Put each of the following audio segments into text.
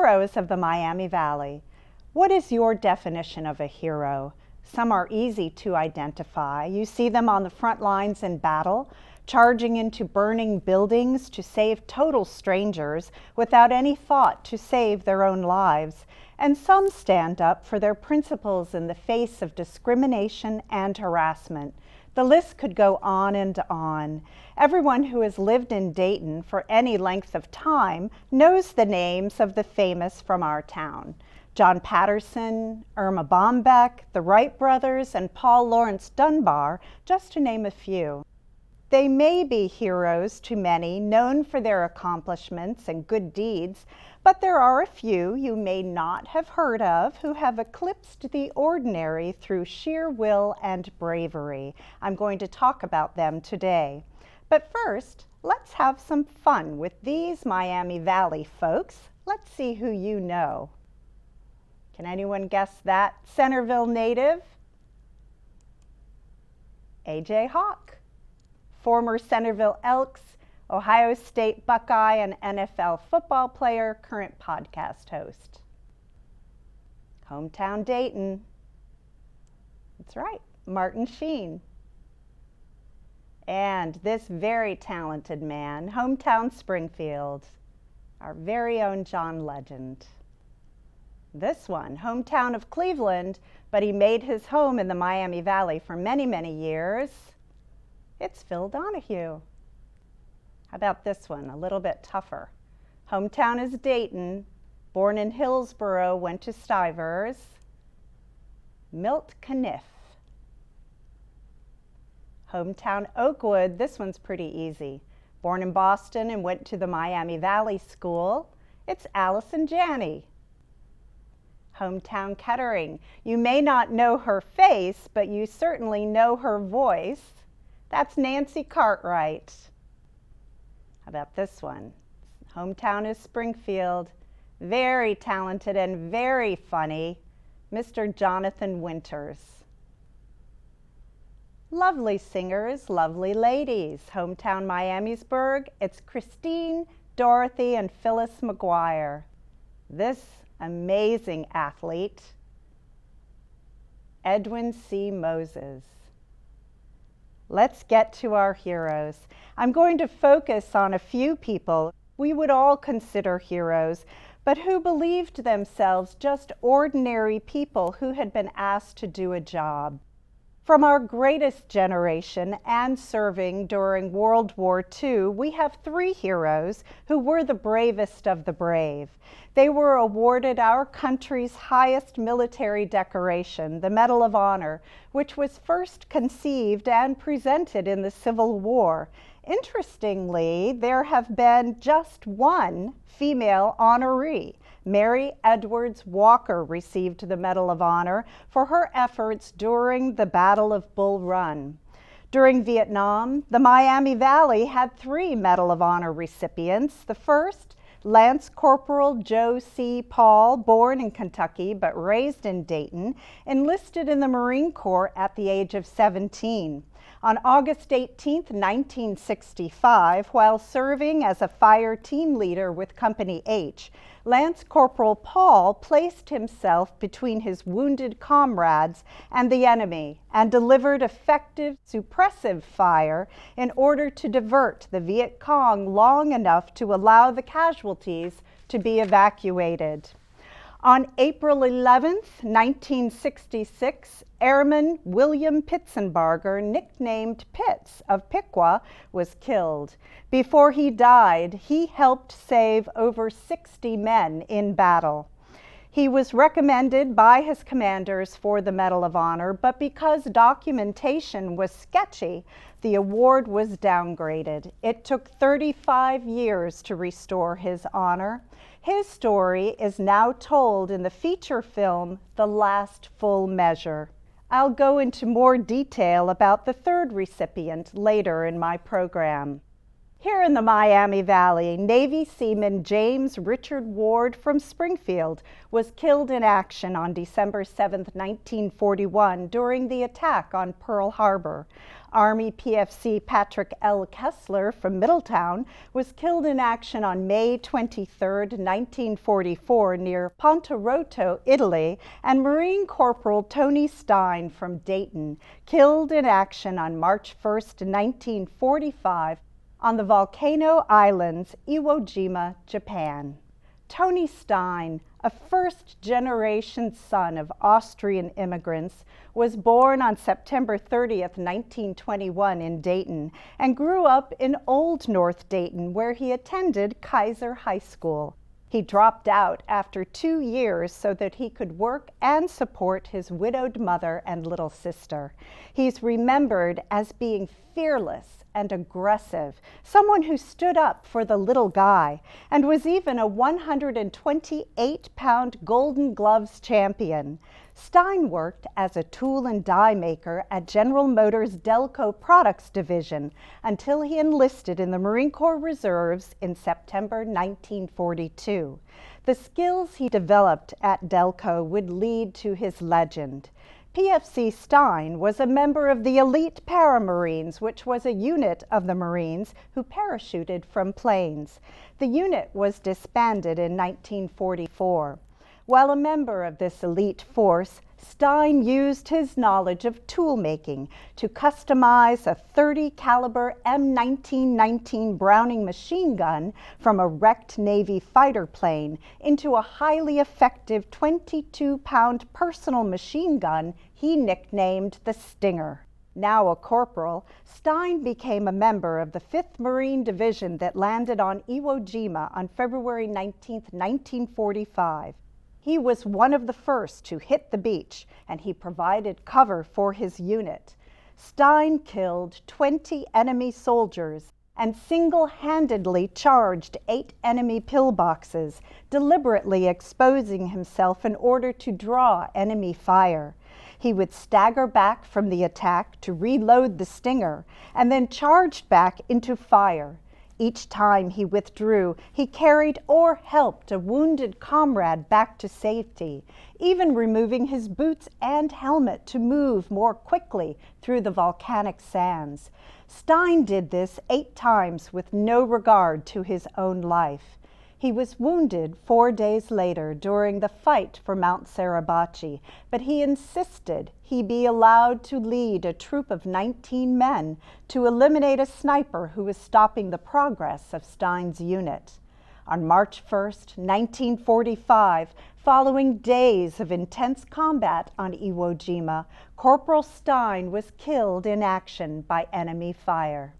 Heroes of the Miami Valley. What is your definition of a hero? Some are easy to identify. You see them on the front lines in battle, charging into burning buildings to save total strangers without any thought to save their own lives. And some stand up for their principles in the face of discrimination and harassment. The list could go on and on. Everyone who has lived in Dayton for any length of time knows the names of the famous from our town. John Patterson, Irma Bombeck, the Wright brothers, and Paul Laurence Dunbar, just to name a few. They may be heroes to many, known for their accomplishments and good deeds, but there are a few you may not have heard of who have eclipsed the ordinary through sheer will and bravery. I'm going to talk about them today. But first, let's have some fun with these Miami Valley folks. Let's see who you know. Can anyone guess that Centerville native? A.J. Hawk. Former Centerville Elks, Ohio State Buckeye, and NFL football player, current podcast host. Hometown Dayton. That's right, Martin Sheen. And this very talented man, hometown Springfield, our very own John Legend. This one, hometown of Cleveland, but he made his home in the Miami Valley for many, many years. It's Phil Donahue. How about this one, a little bit tougher? Hometown is Dayton, born in Hillsborough, went to Stivers. Milt Caniff. Hometown Oakwood, this one's pretty easy. Born in Boston and went to the Miami Valley School. It's Allison Janney. Hometown Kettering, you may not know her face, but you certainly know her voice. That's Nancy Cartwright. How about this one? Hometown is Springfield. Very talented and very funny, Mr. Jonathan Winters. Lovely singers, lovely ladies. Hometown Miamisburg, it's Christine, Dorothy, and Phyllis McGuire. This amazing athlete, Edwin C. Moses. Let's get to our heroes. I'm going to focus on a few people we would all consider heroes, but who believed themselves just ordinary people who had been asked to do a job. From our greatest generation and serving during World War II, we have three heroes who were the bravest of the brave. They were awarded our country's highest military decoration, the Medal of Honor, which was first conceived and presented in the Civil War. Interestingly, there have been just one female honoree. Mary Edwards Walker received the Medal of Honor for her efforts during the Battle of Bull Run. During Vietnam, the Miami Valley had three Medal of Honor recipients. The first, Lance Corporal Joe C. Paul, born in Kentucky but raised in Dayton, enlisted in the Marine Corps at the age of 17. On August 18, 1965, while serving as a fire team leader with Company H, Lance Corporal Paul placed himself between his wounded comrades and the enemy and delivered effective suppressive fire in order to divert the Viet Cong long enough to allow the casualties to be evacuated. On April 11, 1966, Airman William Pitzenbarger, nicknamed Pitts of Piqua, was killed. Before he died, he helped save over 60 men in battle. He was recommended by his commanders for the Medal of Honor, but because documentation was sketchy, the award was downgraded. It took 35 years to restore his honor. His story is now told in the feature film, The Last Full Measure. I'll go into more detail about the third recipient later in my program. Here in the Miami Valley, Navy Seaman James Richard Ward from Springfield was killed in action on December 7, 1941, during the attack on Pearl Harbor. Army PFC Patrick L. Kessler from Middletown was killed in action on May 23, 1944 near Ponteroto, Italy, and Marine Corporal Tony Stein from Dayton, killed in action on March 1, 1945 on the Volcano Islands, Iwo Jima, Japan. Tony Stein, a first-generation son of Austrian immigrants, was born on September 30, 1921 in Dayton and grew up in Old North Dayton, where he attended Kaiser High School. He dropped out after 2 years so that he could work and support his widowed mother and little sister. He's remembered as being fearless and aggressive, someone who stood up for the little guy, and was even a 128-pound Golden Gloves champion. Stein worked as a tool and die maker at General Motors' Delco Products Division until he enlisted in the Marine Corps Reserves in September 1942. The skills he developed at Delco would lead to his legend. PFC Stein was a member of the elite Paramarines, which was a unit of the Marines who parachuted from planes. The unit was disbanded in 1944. While a member of this elite force, Stein used his knowledge of tool making to customize a .30 caliber M1919 Browning machine gun from a wrecked Navy fighter plane into a highly effective 22-pound personal machine gun he nicknamed the Stinger. Now a corporal, Stein became a member of the 5th Marine Division that landed on Iwo Jima on February 19, 1945. He was one of the first to hit the beach, and he provided cover for his unit. Stein killed 20 enemy soldiers and single-handedly charged 8 enemy pillboxes, deliberately exposing himself in order to draw enemy fire. He would stagger back from the attack to reload the Stinger, and then charged back into fire. Each time he withdrew, he carried or helped a wounded comrade back to safety, even removing his boots and helmet to move more quickly through the volcanic sands. Stein did this 8 times with no regard to his own life. He was wounded 4 days later during the fight for Mount Suribachi, but he insisted he be allowed to lead a troop of 19 men to eliminate a sniper who was stopping the progress of Stein's unit. On March 1, 1945, following days of intense combat on Iwo Jima, Corporal Stein was killed in action by enemy fire.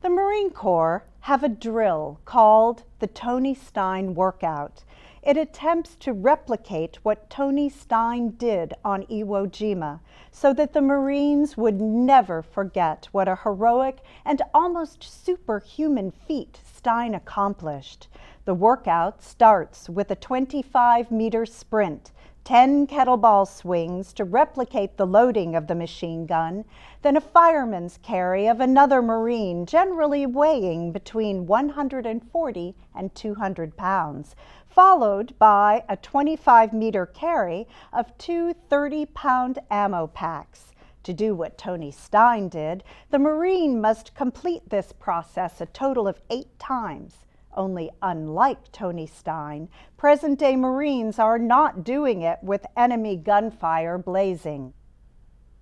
The Marine Corps have a drill called the Tony Stein Workout. It attempts to replicate what Tony Stein did on Iwo Jima so that the Marines would never forget what a heroic and almost superhuman feat Stein accomplished. The workout starts with a 25-meter sprint, 10 kettlebell swings to replicate the loading of the machine gun, then a fireman's carry of another Marine, generally weighing between 140 and 200 pounds, followed by a 25-meter carry of 2 30-pound ammo packs. To do what Tony Stein did, the Marine must complete this process a total of 8 times. Only unlike Tony Stein, present-day Marines are not doing it with enemy gunfire blazing.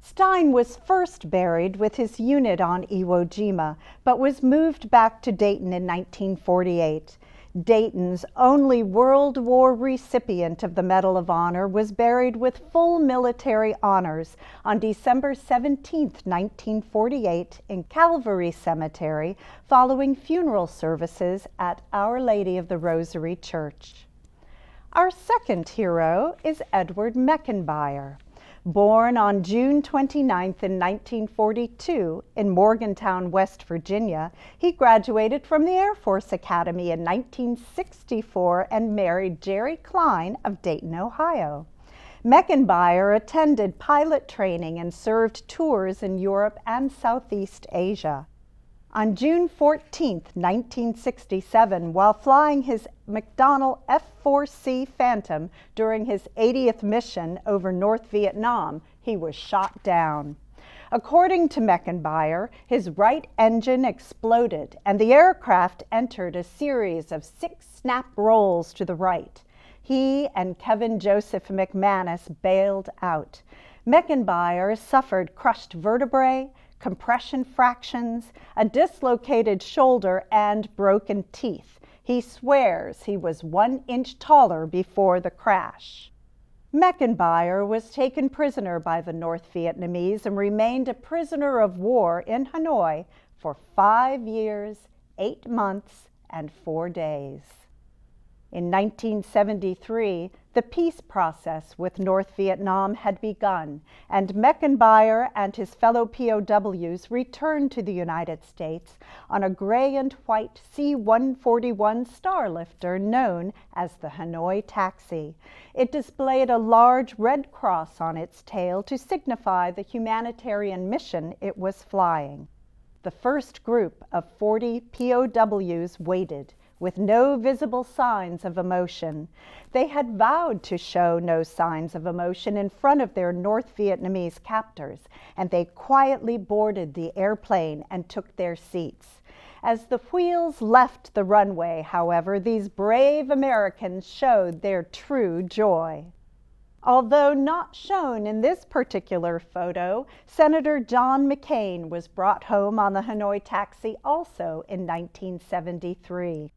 Stein was first buried with his unit on Iwo Jima, but was moved back to Dayton in 1948. Dayton's only World War recipient of the Medal of Honor was buried with full military honors on December 17, 1948 in Calvary Cemetery, following funeral services at Our Lady of the Rosary Church. Our second hero is Edward Mechenbier. Born on June 29th in 1942 in Morgantown, West Virginia, he graduated from the Air Force Academy in 1964 and married Jerry Klein of Dayton, Ohio. Mechenbier attended pilot training and served tours in Europe and Southeast Asia. On June 14, 1967, while flying his McDonnell F-4C Phantom during his 80th mission over North Vietnam, he was shot down. According to Mechenbier, his right engine exploded and the aircraft entered a series of 6 snap rolls to the right. He and Kevin Joseph McManus bailed out. Mechenbier suffered crushed vertebrae, compression fractions, a dislocated shoulder, and broken teeth. He swears he was 1 inch taller before the crash. Mechenbier was taken prisoner by the North Vietnamese and remained a prisoner of war in Hanoi for 5 years, 8 months, and 4 days. In 1973, the peace process with North Vietnam had begun, and Mechenbier and his fellow POWs returned to the United States on a gray and white C-141 Starlifter known as the Hanoi Taxi. It displayed a large red cross on its tail to signify the humanitarian mission it was flying. The first group of 40 POWs waited, with no visible signs of emotion. They had vowed to show no signs of emotion in front of their North Vietnamese captors, and they quietly boarded the airplane and took their seats. As the wheels left the runway, however, these brave Americans showed their true joy. Although not shown in this particular photo, Senator John McCain was brought home on the Hanoi Taxi also in 1973.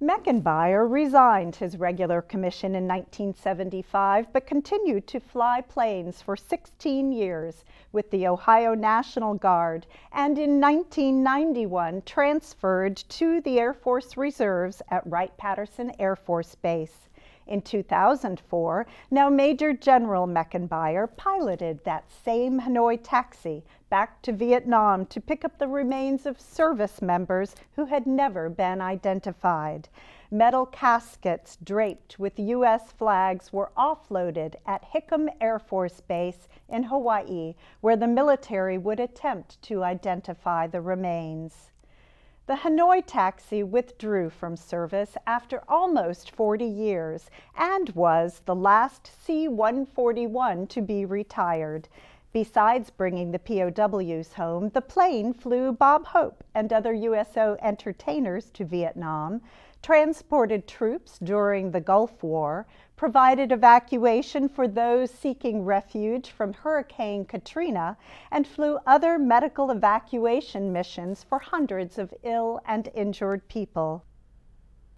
Mechenbier resigned his regular commission in 1975, but continued to fly planes for 16 years with the Ohio National Guard, and in 1991 transferred to the Air Force Reserves at Wright-Patterson Air Force Base. In 2004, now Major General Mechenbier piloted that same Hanoi Taxi back to Vietnam to pick up the remains of service members who had never been identified. Metal caskets draped with U.S. flags were offloaded at Hickam Air Force Base in Hawaii, where the military would attempt to identify the remains. The Hanoi Taxi withdrew from service after almost 40 years and was the last C-141 to be retired. Besides bringing the POWs home, the plane flew Bob Hope and other USO entertainers to Vietnam, transported troops during the Gulf War, provided evacuation for those seeking refuge from Hurricane Katrina, and flew other medical evacuation missions for hundreds of ill and injured people.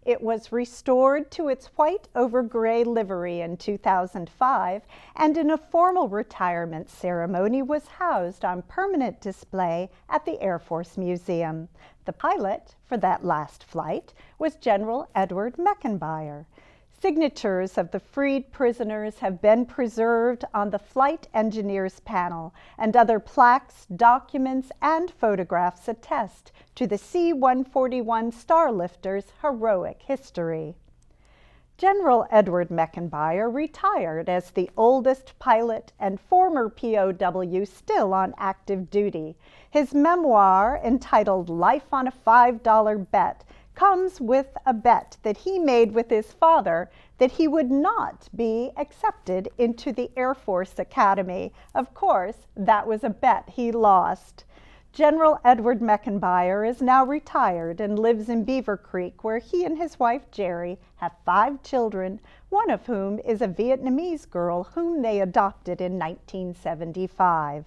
It was restored to its white over gray livery in 2005, and in a formal retirement ceremony was housed on permanent display at the Air Force Museum. The pilot for that last flight was General Edward Mechenbier. Signatures of the freed prisoners have been preserved on the Flight Engineers panel, and other plaques, documents, and photographs attest to the C-141 Starlifter's heroic history. General Edward Mechenbier retired as the oldest pilot and former POW still on active duty. His memoir, entitled Life on a $5 Bet, comes with a bet that he made with his father that he would not be accepted into the Air Force Academy. Of course, that was a bet he lost. General Edward Mechenbier is now retired and lives in Beaver Creek, where he and his wife Jerry have 5 children, one of whom is a Vietnamese girl whom they adopted in 1975.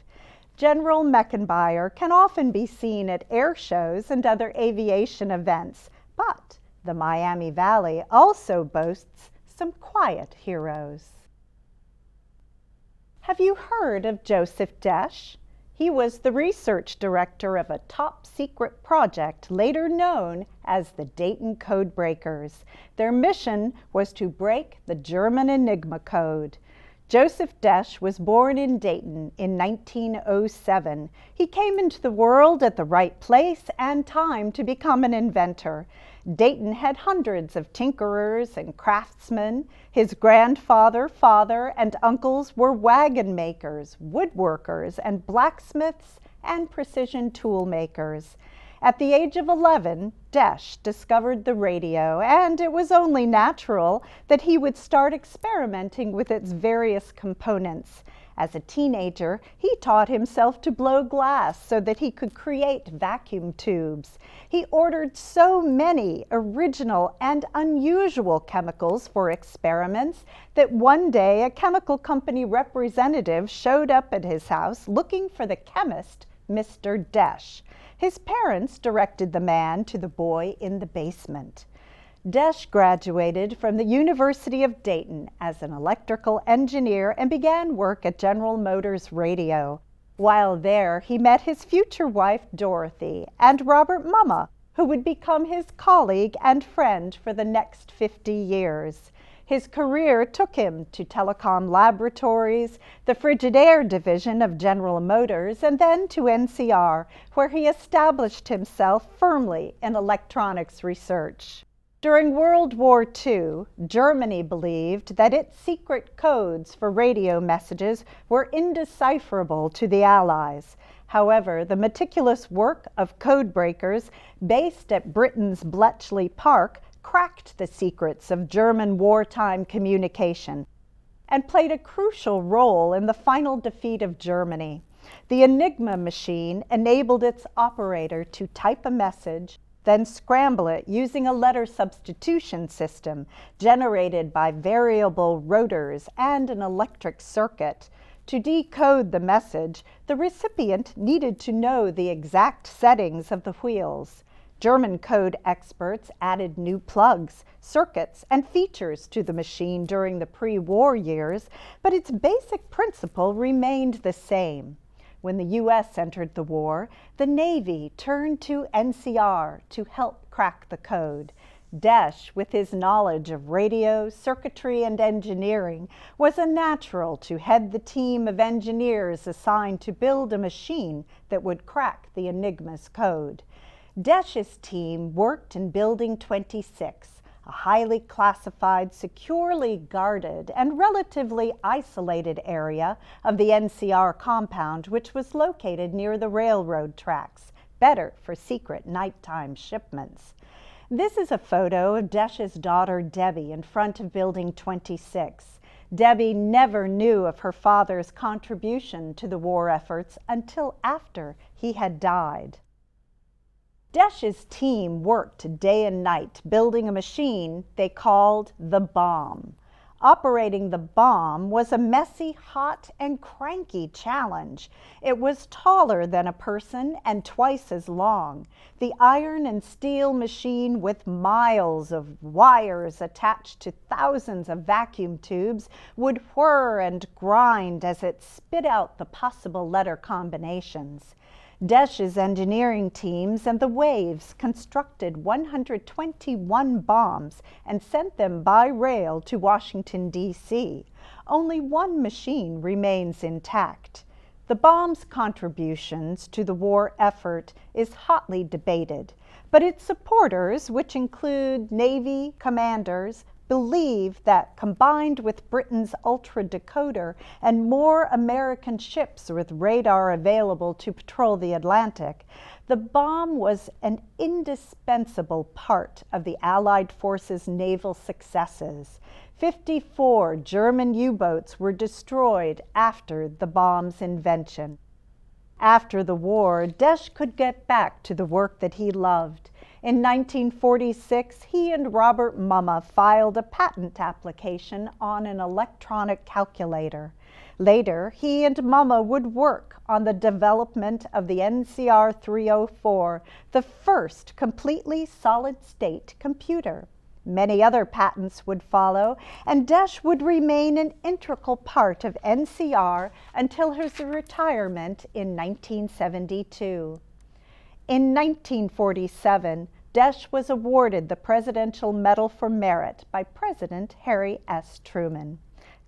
General Mechenbier can often be seen at air shows and other aviation events, but the Miami Valley also boasts some quiet heroes. Have you heard of Joseph Desch? He was the research director of a top-secret project later known as the Dayton Codebreakers. Their mission was to break the German Enigma code. Joseph Desch was born in Dayton in 1907. He came into the world at the right place and time to become an inventor. Dayton had hundreds of tinkerers and craftsmen. His grandfather, father, and uncles were wagon makers, woodworkers, and blacksmiths and precision tool makers. At the age of 11, Desch discovered the radio, and it was only natural that he would start experimenting with its various components. As a teenager, he taught himself to blow glass so that he could create vacuum tubes. He ordered so many original and unusual chemicals for experiments that one day a chemical company representative showed up at his house looking for the chemist, Mr. Desch. His parents directed the man to the boy in the basement. Desch graduated from the University of Dayton as an electrical engineer and began work at General Motors Radio. While there, he met his future wife, Dorothy, and Robert Mumma, who would become his colleague and friend for the next 50 years. His career took him to Telecom Laboratories, the Frigidaire division of General Motors, and then to NCR, where he established himself firmly in electronics research. During World War II, Germany believed that its secret codes for radio messages were indecipherable to the Allies. However, the meticulous work of codebreakers based at Britain's Bletchley Park cracked the secrets of German wartime communication and played a crucial role in the final defeat of Germany. The Enigma machine enabled its operator to type a message, then scramble it using a letter substitution system generated by variable rotors and an electric circuit. To decode the message, the recipient needed to know the exact settings of the wheels. German code experts added new plugs, circuits, and features to the machine during the pre-war years, but its basic principle remained the same. When the U.S. entered the war, the Navy turned to NCR to help crack the code. Desch, with his knowledge of radio, circuitry, and engineering, was a natural to head the team of engineers assigned to build a machine that would crack the Enigma's code. Desch's team worked in Building 26, a highly classified, securely guarded, and relatively isolated area of the NCR compound, which was located near the railroad tracks, better for secret nighttime shipments. This is a photo of Desch's daughter Debe in front of Building 26. Debe never knew of her father's contribution to the war efforts until after he had died. Desch's team worked day and night building a machine they called the bomb. Operating the bomb was a messy, hot, and cranky challenge. It was taller than a person and twice as long. The iron and steel machine, with miles of wires attached to thousands of vacuum tubes, would whir and grind as it spit out the possible letter combinations. Desch's engineering teams and the Waves constructed 121 bombs and sent them by rail to Washington, D.C. Only one machine remains intact. The bomb's contributions to the war effort is hotly debated, but its supporters, which include Navy commanders, believe that combined with Britain's ultra-decoder and more American ships with radar available to patrol the Atlantic, the bomb was an indispensable part of the Allied forces' naval successes. 54 German U-boats were destroyed after the bomb's invention. After the war, Desch could get back to the work that he loved. In 1946, he and Robert Mumma filed a patent application on an electronic calculator. Later, he and Mumma would work on the development of the NCR 304, the first completely solid-state computer. Many other patents would follow, and Desch would remain an integral part of NCR until his retirement in 1972. In 1947, Desch was awarded the Presidential Medal for Merit by President Harry S. Truman.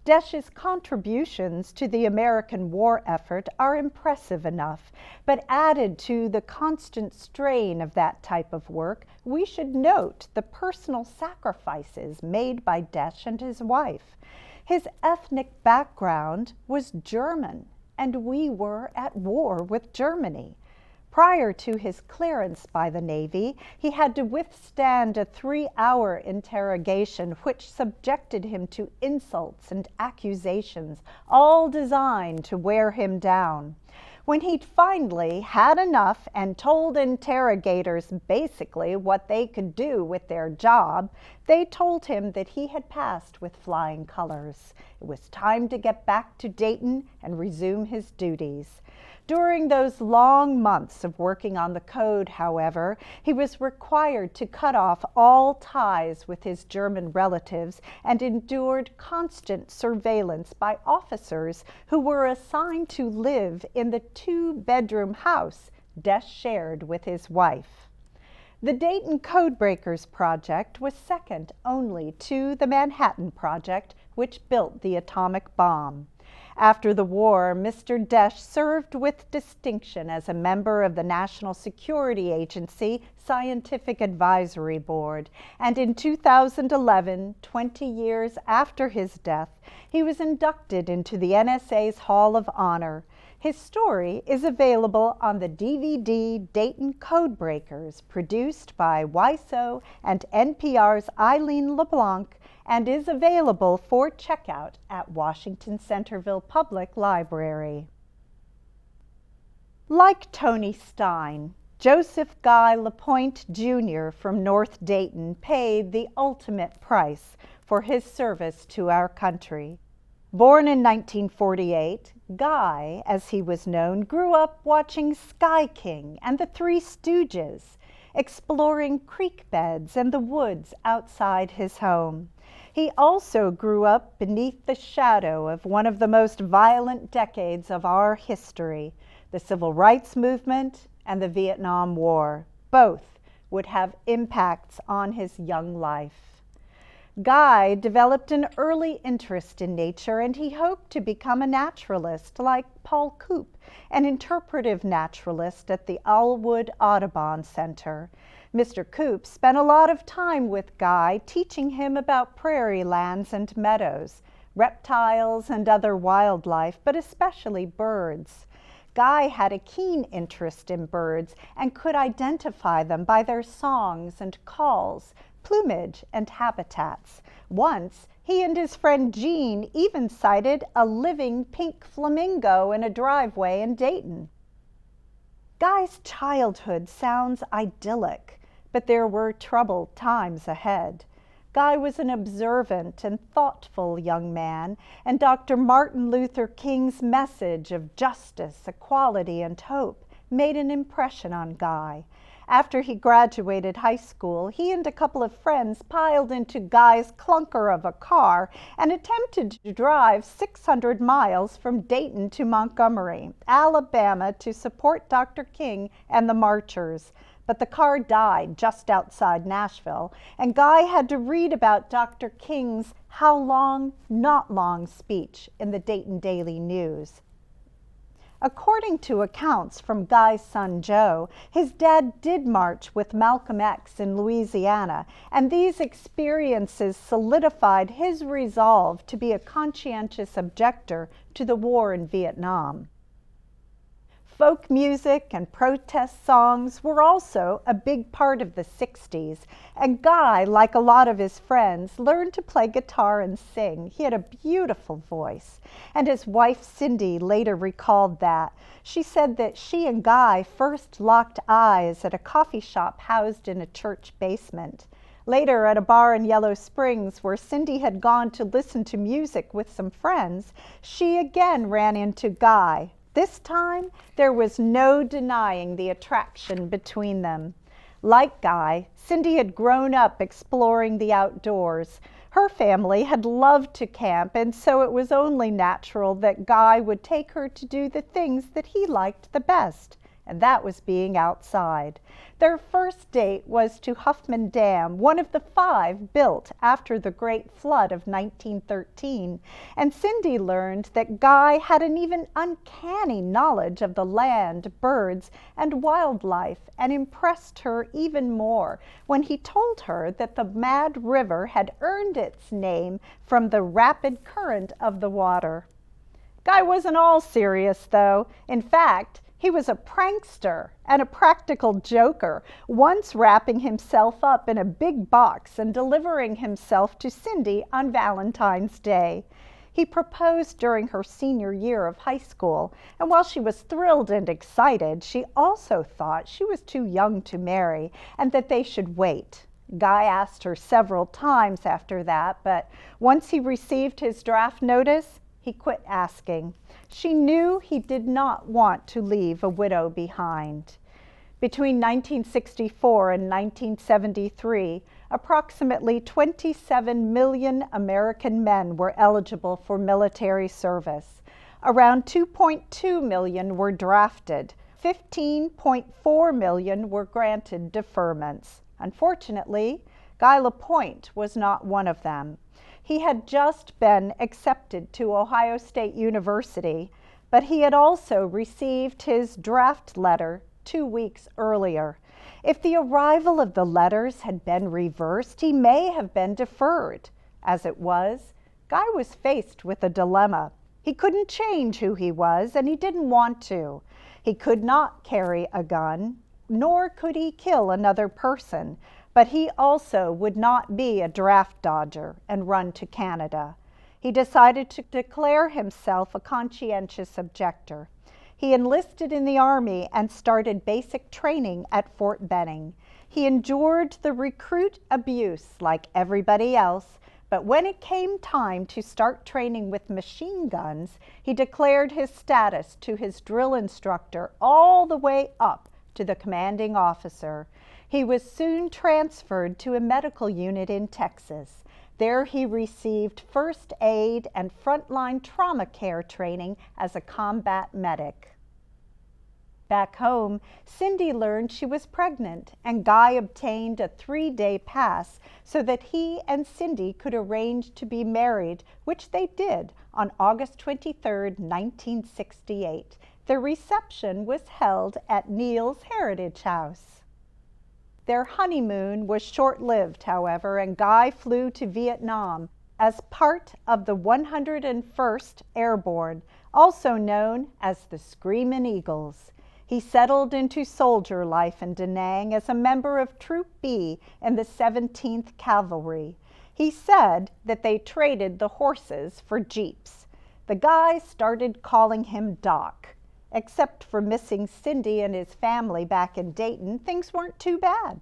Desch's contributions to the American war effort are impressive enough, but added to the constant strain of that type of work, we should note the personal sacrifices made by Desch and his wife. His ethnic background was German, and we were at war with Germany. Prior to his clearance by the Navy, he had to withstand a 3-hour interrogation which subjected him to insults and accusations, all designed to wear him down. When he'd finally had enough and told interrogators basically what they could do with their job, they told him that he had passed with flying colors. It was time to get back to Dayton and resume his duties. During those long months of working on the code, however, he was required to cut off all ties with his German relatives and endured constant surveillance by officers who were assigned to live in the 2-bedroom house Desch shared with his wife. The Dayton Codebreakers project was second only to the Manhattan Project, which built the atomic bomb. After the war, Mr. Desch served with distinction as a member of the National Security Agency Scientific Advisory Board, and in 2011, 20 years after his death, he was inducted into the NSA's Hall of Honor. His story is available on the DVD Dayton Codebreakers, produced by WISO and NPR's Eileen LeBlanc, and is available for checkout at Washington-Centerville Public Library. Like Tony Stein, Joseph Guy LaPointe Jr. from North Dayton paid the ultimate price for his service to our country. Born in 1948, Guy, as he was known, grew up watching Sky King and the Three Stooges, exploring creek beds and the woods outside his home. He also grew up beneath the shadow of one of the most violent decades of our history, the Civil Rights Movement and the Vietnam War. Both would have impacts on his young life. Guy developed an early interest in nature, and he hoped to become a naturalist like Paul Coop, an interpretive naturalist at the Alwood Audubon Center. Mr. Coop spent a lot of time with Guy, teaching him about prairie lands and meadows, reptiles and other wildlife, but especially birds. Guy had a keen interest in birds and could identify them by their songs and calls, plumage and habitats. Once, he and his friend Jean even sighted a living pink flamingo in a driveway in Dayton. Guy's childhood sounds idyllic, but there were troubled times ahead. Guy was an observant and thoughtful young man, and Dr. Martin Luther King's message of justice, equality, and hope made an impression on Guy. After he graduated high school, he and a couple of friends piled into Guy's clunker of a car and attempted to drive 600 miles from Dayton to Montgomery, Alabama, to support Dr. King and the marchers. But the car died just outside Nashville, and Guy had to read about Dr. King's "How Long, Not Long" speech in the Dayton Daily News. According to accounts from Guy's son Joe, his dad did march with Malcolm X in Louisiana, and these experiences solidified his resolve to be a conscientious objector to the war in Vietnam. Folk music and protest songs were also a big part of the 60s, and Guy, like a lot of his friends, learned to play guitar and sing. He had a beautiful voice, and his wife Cindy later recalled that. She said that she and Guy first locked eyes at a coffee shop housed in a church basement. Later, at a bar in Yellow Springs where Cindy had gone to listen to music with some friends, she again ran into Guy. This time, there was no denying the attraction between them. Like Guy, Cindy had grown up exploring the outdoors. Her family had loved to camp, and so it was only natural that Guy would take her to do the things that he liked the best, and that was being outside. Their first date was to Huffman Dam, one of the 5 built after the Great Flood of 1913, and Cindy learned that Guy had an even uncanny knowledge of the land, birds, and wildlife, and impressed her even more when he told her that the Mad River had earned its name from the rapid current of the water. Guy wasn't all serious, though. In fact, He was a prankster and a practical joker, once wrapping himself up in a big box and delivering himself to Cindy on Valentine's Day. He proposed during her senior year of high school, and while she was thrilled and excited, she also thought she was too young to marry and that they should wait. Guy asked her several times after that, but once he received his draft notice, he quit asking. She knew he did not want to leave a widow behind. Between 1964 and 1973, approximately 27 million American men were eligible for military service. Around 2.2 million were drafted. 15.4 million were granted deferments. Unfortunately, Guy LaPointe was not one of them. He had just been accepted to Ohio State University, but he had also received his draft letter 2 weeks earlier. If the arrival of the letters had been reversed, he may have been deferred. As it was, Guy was faced with a dilemma. He couldn't change who he was, and he didn't want to. He could not carry a gun, nor could he kill another person, but he also would not be a draft dodger and run to Canada. He decided to declare himself a conscientious objector. He enlisted in the Army and started basic training at Fort Benning. He endured the recruit abuse like everybody else, but when it came time to start training with machine guns, he declared his status to his drill instructor all the way up to the commanding officer. He was soon transferred to a medical unit in Texas. There he received first aid and frontline trauma care training as a combat medic. Back home, Cindy learned she was pregnant, and Guy obtained a 3-day pass so that he and Cindy could arrange to be married, which they did on August 23, 1968. The reception was held at Neil's Heritage House. Their honeymoon was short-lived, however, and Guy flew to Vietnam as part of the 101st Airborne, also known as the Screamin' Eagles. He settled into soldier life in Da Nang as a member of Troop B in the 17th Cavalry. He said that they traded the horses for jeeps. The guys started calling him Doc. Except for missing Cindy and his family back in Dayton, things weren't too bad.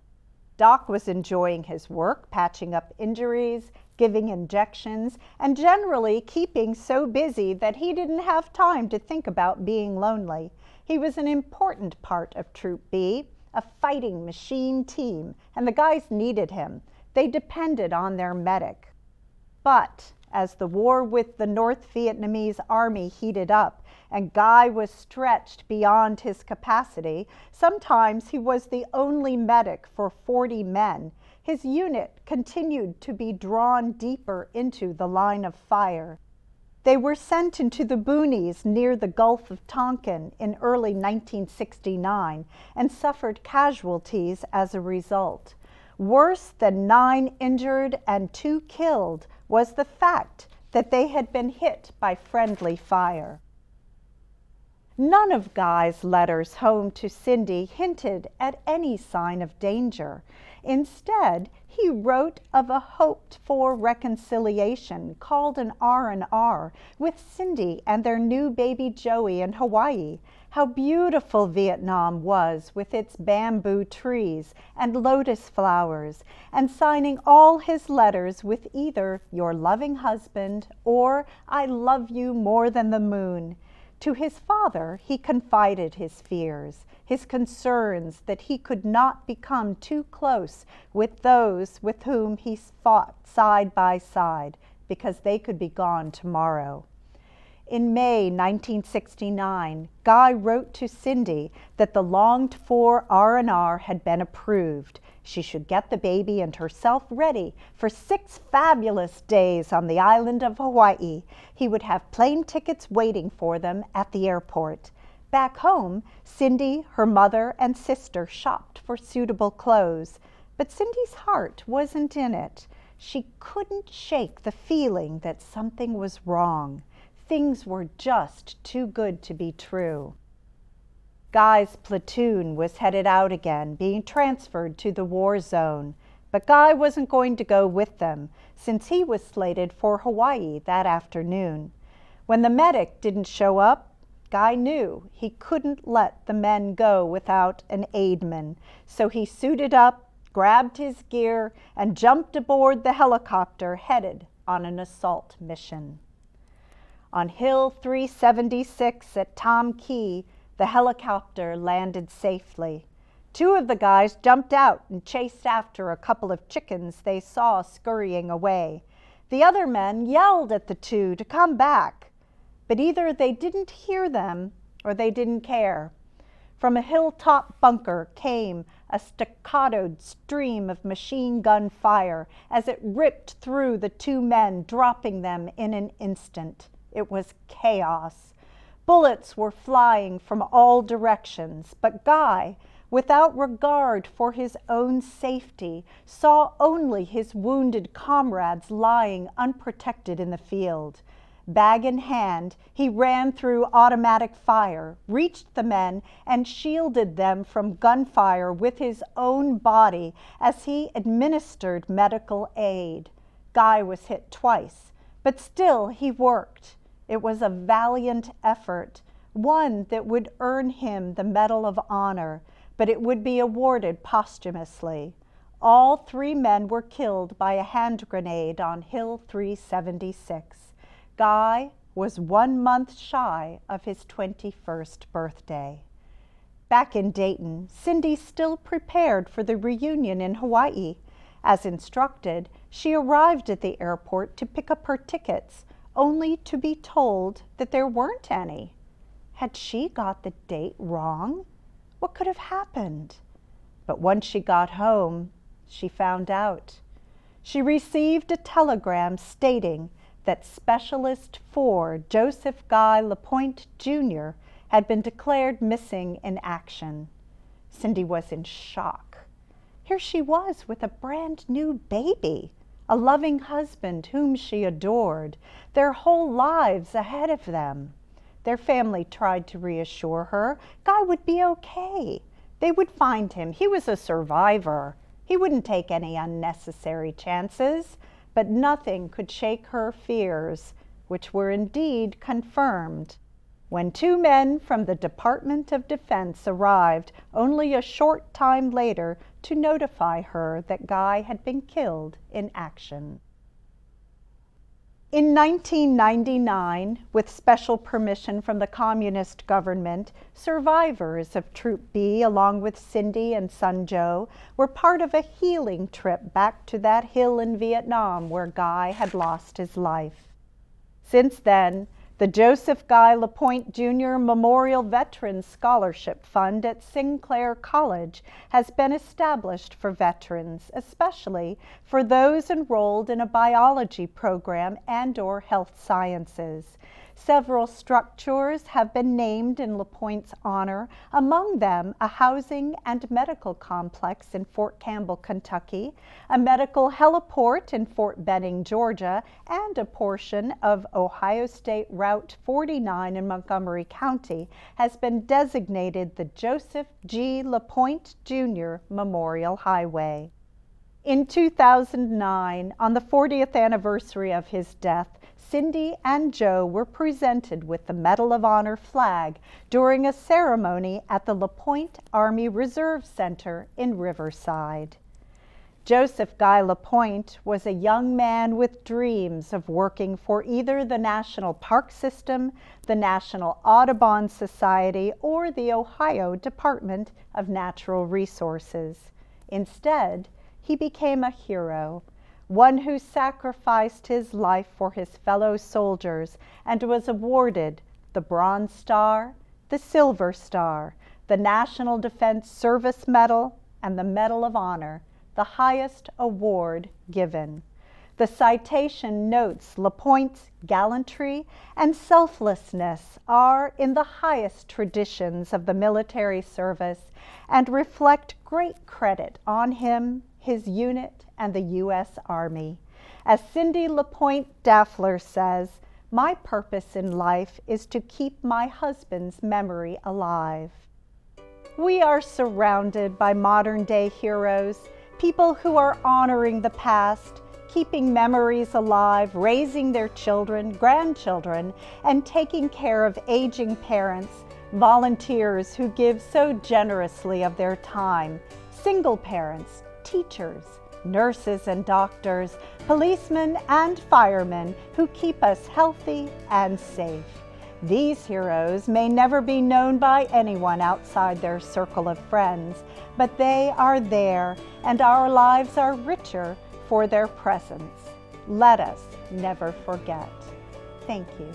Doc was enjoying his work, patching up injuries, giving injections, and generally keeping so busy that he didn't have time to think about being lonely. He was an important part of Troop B, a fighting machine team, and the guys needed him. They depended on their medic. But as the war with the North Vietnamese Army heated up and Guy was stretched beyond his capacity, sometimes he was the only medic for 40 men. His unit continued to be drawn deeper into the line of fire. They were sent into the boonies near the Gulf of Tonkin in early 1969 and suffered casualties as a result. Worse than 9 injured and 2 killed was the fact that they had been hit by friendly fire. None of Guy's letters home to Cindy hinted at any sign of danger. Instead, he wrote of a hoped-for reconciliation called an R&R with Cindy and their new baby Joey in Hawaii. How beautiful Vietnam was with its bamboo trees and lotus flowers, and signing all his letters with either "Your loving husband" or "I love you more than the moon." To his father, he confided his fears, his concerns that he could not become too close with those with whom he fought side by side, because they could be gone tomorrow. In May 1969, Guy wrote to Cindy that the longed-for R&R had been approved. She should get the baby and herself ready for 6 fabulous days on the island of Hawaii. He would have plane tickets waiting for them at the airport. Back home, Cindy, her mother, and sister shopped for suitable clothes, but Cindy's heart wasn't in it. She couldn't shake the feeling that something was wrong. Things were just too good to be true. Guy's platoon was headed out again, being transferred to the war zone, but Guy wasn't going to go with them since he was slated for Hawaii that afternoon. When the medic didn't show up, Guy knew he couldn't let the men go without an aidman, so he suited up, grabbed his gear, and jumped aboard the helicopter headed on an assault mission. On Hill 376 at Tom Key, the helicopter landed safely. Two of the guys jumped out and chased after a couple of chickens they saw scurrying away. The other men yelled at the two to come back, but either they didn't hear them or they didn't care. From a hilltop bunker came a staccatoed stream of machine gun fire as it ripped through the two men, dropping them in an instant. It was chaos. Bullets were flying from all directions, but Guy, without regard for his own safety, saw only his wounded comrades lying unprotected in the field. Bag in hand, he ran through automatic fire, reached the men, and shielded them from gunfire with his own body as he administered medical aid. Guy was hit twice, but still he worked. It was a valiant effort, one that would earn him the Medal of Honor, but it would be awarded posthumously. All three men were killed by a hand grenade on Hill 376. Guy was 1 month shy of his 21st birthday. Back in Dayton, Cindy still prepared for the reunion in Hawaii. As instructed, she arrived at the airport to pick up her tickets, only to be told that there weren't any. Had she got the date wrong? What could have happened? But once she got home, she found out. She received a telegram stating that Specialist 4 Joseph Guy LaPointe Jr. had been declared missing in action. Cindy was in shock. Here she was with a brand new baby, a loving husband whom she adored, their whole lives ahead of them. Their family tried to reassure her Guy would be okay. They would find him. He was a survivor. He wouldn't take any unnecessary chances. But nothing could shake her fears, which were indeed confirmed when two men from the Department of Defense arrived only a short time later to notify her that Guy had been killed in action. In 1999, with special permission from the communist government, survivors of Troop B, along with Cindy and son Joe, were part of a healing trip back to that hill in Vietnam where Guy had lost his life. Since then, the Joseph Guy LaPointe Jr. Memorial Veterans Scholarship Fund at Sinclair College has been established for veterans, especially for those enrolled in a biology program and/or health sciences. Several structures have been named in LaPointe's honor, among them a housing and medical complex in Fort Campbell, Kentucky, a medical heliport in Fort Benning, Georgia, and a portion of Ohio State Route 49 in Montgomery County has been designated the Joseph G. LaPointe Jr. Memorial Highway. In 2009, on the 40th anniversary of his death, Cindy and Joe were presented with the Medal of Honor flag during a ceremony at the LaPointe Army Reserve Center in Riverside. Joseph Guy LaPointe was a young man with dreams of working for either the National Park System, the National Audubon Society, or the Ohio Department of Natural Resources. Instead, he became a hero, one who sacrificed his life for his fellow soldiers and was awarded the Bronze Star, the Silver Star, the National Defense Service Medal, and the Medal of Honor, the highest award given. The citation notes LaPointe's gallantry and selflessness are in the highest traditions of the military service and reflect great credit on him, his unit, and the U.S. Army. As Cindy LaPointe Daffler says, "My purpose in life is to keep my husband's memory alive." We are surrounded by modern-day heroes, people who are honoring the past, keeping memories alive, raising their children, grandchildren, and taking care of aging parents, volunteers who give so generously of their time, single parents, teachers, nurses and doctors, policemen and firemen who keep us healthy and safe. These heroes may never be known by anyone outside their circle of friends, but they are there, and our lives are richer for their presence. Let us never forget. Thank you.